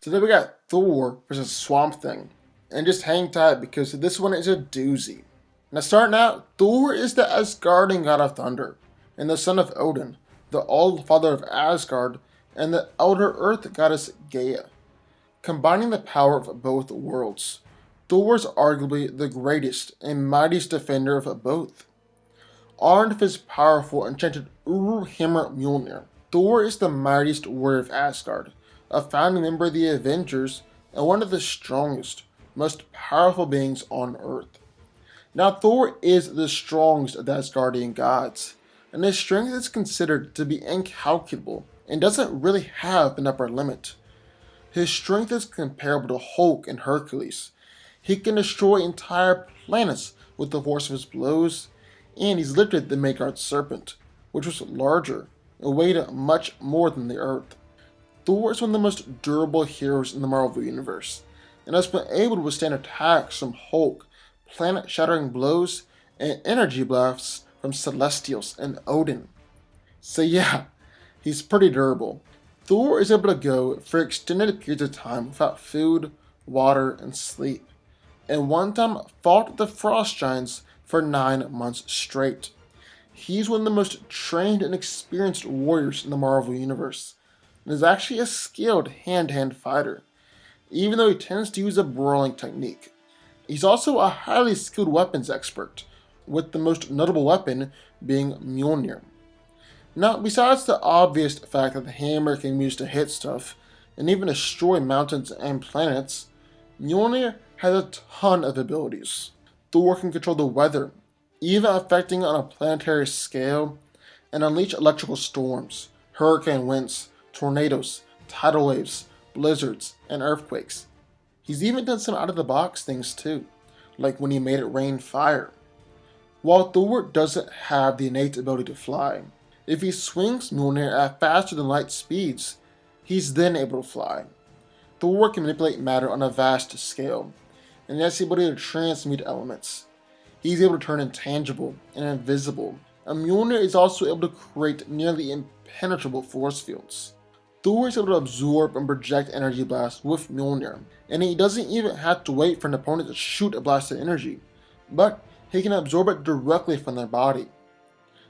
Today we got Thor versus Swamp Thing. And just hang tight because this one is a doozy. Now starting out, Thor is the Asgardian God of Thunder, and the son of Odin, the all-father of Asgard, and the elder earth goddess Gaia. Combining the power of both worlds, Thor is arguably the greatest and mightiest defender of both. Armed with his powerful enchanted Hammer Mjolnir, Thor is the mightiest warrior of Asgard, a founding member of the Avengers, and one of the strongest, most powerful beings on Earth. Now, Thor is the strongest of the Asgardian gods, and his strength is considered to be incalculable and doesn't really have an upper limit. His strength is comparable to Hulk and Hercules. He can destroy entire planets with the force of his blows, and he's lifted the Midgard serpent, which was larger and weighed much more than the Earth. Thor is one of the most durable heroes in the Marvel Universe, and has been able to withstand attacks from Hulk, planet-shattering blows, and energy blasts from Celestials and Odin. So yeah, he's pretty durable. Thor is able to go for extended periods of time without food, water, and sleep, and one time fought the Frost Giants for 9 months straight. He's one of the most trained and experienced warriors in the Marvel Universe, and is actually a skilled hand-to-hand fighter, even though he tends to use a brawling technique. He's also a highly skilled weapons expert, with the most notable weapon being Mjolnir. Now, besides the obvious fact that the hammer can be used to hit stuff, and even destroy mountains and planets, Mjolnir has a ton of abilities. Thor can control the weather, even affecting it on a planetary scale, and unleash electrical storms, hurricane winds, tornadoes, tidal waves, blizzards, and earthquakes. He's even done some out-of-the-box things too, like when he made it rain fire. While Thor doesn't have the innate ability to fly, if he swings Mjolnir at faster than light speeds, he's then able to fly. Thor can manipulate matter on a vast scale, and he has the ability to transmute elements. He's able to turn intangible and invisible, and Mjolnir is also able to create nearly impenetrable force fields. Thor is able to absorb and project energy blasts with Mjolnir, and he doesn't even have to wait for an opponent to shoot a blast of energy, but he can absorb it directly from their body.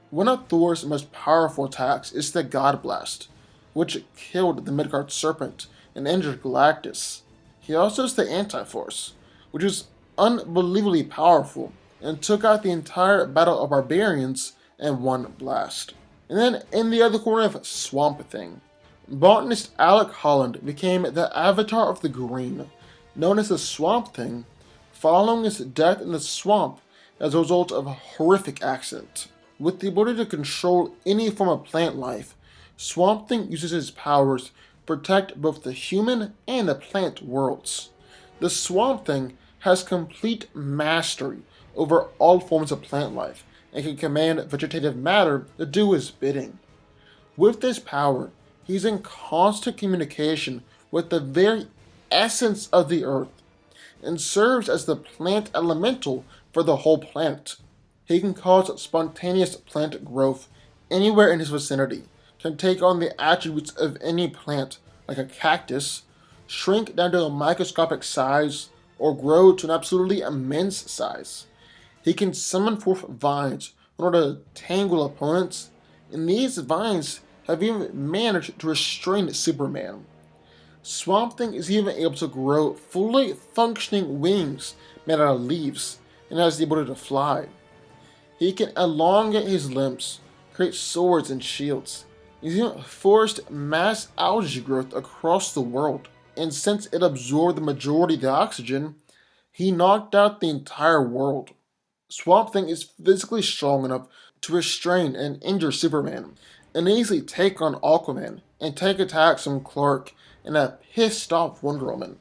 One of Thor's most powerful attacks is the God Blast, which killed the Midgard serpent and injured Galactus. He also has the Anti-Force, which is unbelievably powerful and took out the entire Battle of Barbarians in one blast. And then in the other corner of Swamp Thing, botanist Alec Holland became the Avatar of the Green, known as the Swamp Thing, following his death in the swamp as a result of a horrific accident. With the ability to control any form of plant life, Swamp Thing uses his powers to protect both the human and the plant worlds. The Swamp Thing has complete mastery over all forms of plant life and can command vegetative matter to do his bidding. With this power, he's in constant communication with the very essence of the earth, and serves as the plant elemental for the whole planet. He can cause spontaneous plant growth anywhere in his vicinity, can take on the attributes of any plant, like a cactus, shrink down to a microscopic size, or grow to an absolutely immense size. He can summon forth vines in order to tangle opponents, and these vines have even managed to restrain Superman. Swamp Thing is even able to grow fully functioning wings made out of leaves, and has the ability to fly. He can elongate his limbs, create swords and shields. He's even forced mass algae growth across the world, and since it absorbed the majority of the oxygen, he knocked out the entire world. Swamp Thing is physically strong enough to restrain and injure Superman, and easily take on Aquaman and take attacks from Clark and a pissed off Wonder Woman.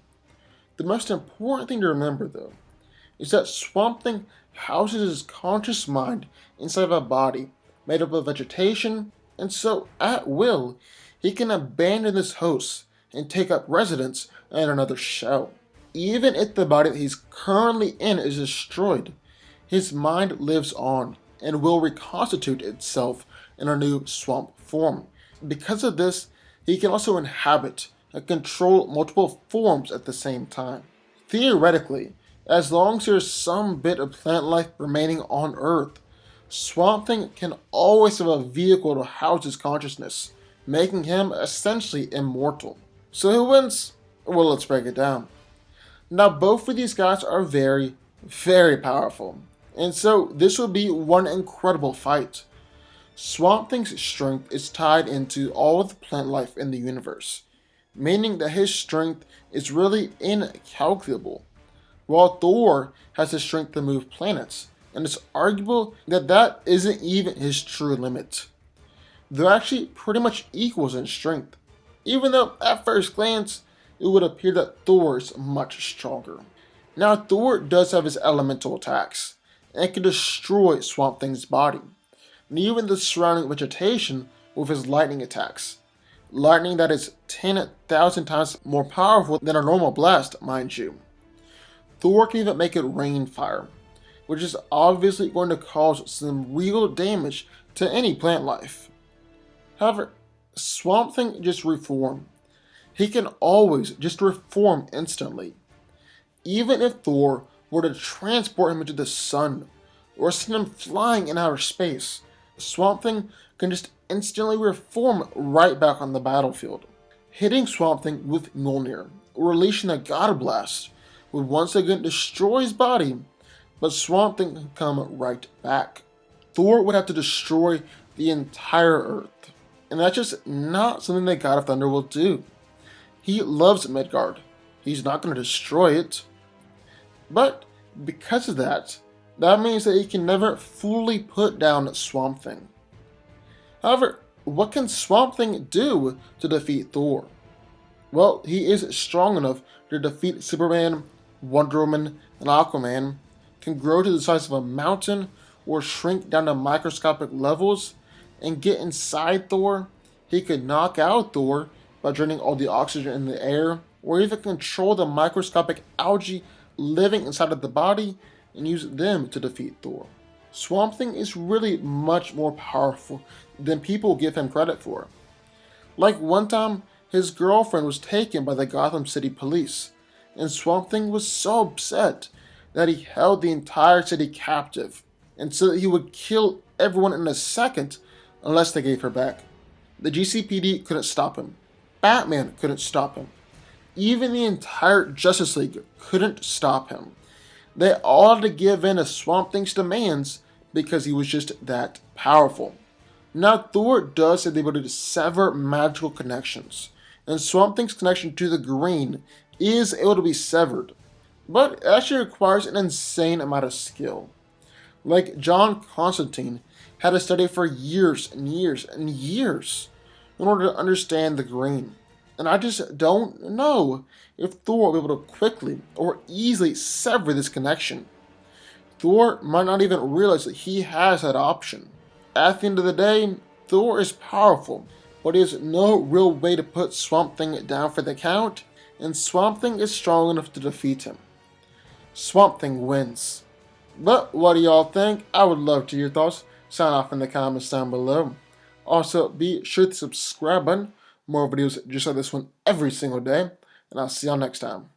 The most important thing to remember, though, is that Swamp Thing houses his conscious mind inside of a body made up of vegetation, and so, at will, he can abandon this host and take up residence in another shell. Even if the body that he's currently in is destroyed, his mind lives on and will reconstitute itself in a new swamp form. Because of this, he can also inhabit and control multiple forms at the same time. Theoretically, as long as there's some bit of plant life remaining on Earth, Swamp Thing can always have a vehicle to house his consciousness, making him essentially immortal. So who wins? Well, let's break it down. Now, both of these guys are very, very powerful, and so this will be one incredible fight. Swamp Thing's strength is tied into all of the plant life in the universe, meaning that his strength is really incalculable, while Thor has the strength to move planets, and it's arguable that that isn't even his true limit. They're actually pretty much equals in strength, even though at first glance it would appear that Thor is much stronger. Now, Thor does have his elemental attacks, and can destroy Swamp Thing's body, and even the surrounding vegetation with his lightning attacks. Lightning that is 10,000 times more powerful than a normal blast, mind you. Thor can even make it rain fire, which is obviously going to cause some real damage to any plant life. However, Swamp Thing just reformed. He can always just reform instantly. Even if Thor were to transport him into the sun, or send him flying in outer space, Swamp Thing can just instantly reform right back on the battlefield. Hitting Swamp Thing with Mjolnir, or releasing a God Blast, would once again destroy his body, but Swamp Thing can come right back. Thor would have to destroy the entire Earth, and that's just not something that God of Thunder will do. He loves Midgard. He's not going to destroy it. But because of that, that means that he can never fully put down Swamp Thing. However, what can Swamp Thing do to defeat Thor? Well, he is strong enough to defeat Superman, Wonder Woman, and Aquaman, can grow to the size of a mountain or shrink down to microscopic levels, and get inside Thor. He could knock out Thor by draining all the oxygen in the air, or even control the microscopic algae living inside of the body and use them to defeat Thor. Swamp Thing is really much more powerful than people give him credit for. Like one time, his girlfriend was taken by the Gotham City police, and Swamp Thing was so upset that he held the entire city captive, and said that he would kill everyone in a second unless they gave her back. The GCPD couldn't stop him. Batman couldn't stop him. Even the entire Justice League couldn't stop him. They all had to give in to Swamp Thing's demands because he was just that powerful. Now, Thor does have the ability to sever magical connections, and Swamp Thing's connection to the green is able to be severed, but it actually requires an insane amount of skill. Like John Constantine had to study for years and years and years in order to understand the green. And I just don't know if Thor will be able to quickly or easily sever this connection. Thor might not even realize that he has that option. At the end of the day, Thor is powerful, but he has no real way to put Swamp Thing down for the count, and Swamp Thing is strong enough to defeat him. Swamp Thing wins. But what do y'all think? I would love to hear your thoughts. Sign off in the comments down below. Also, be sure to subscribe button. More videos just like this one every single day. And I'll see y'all next time.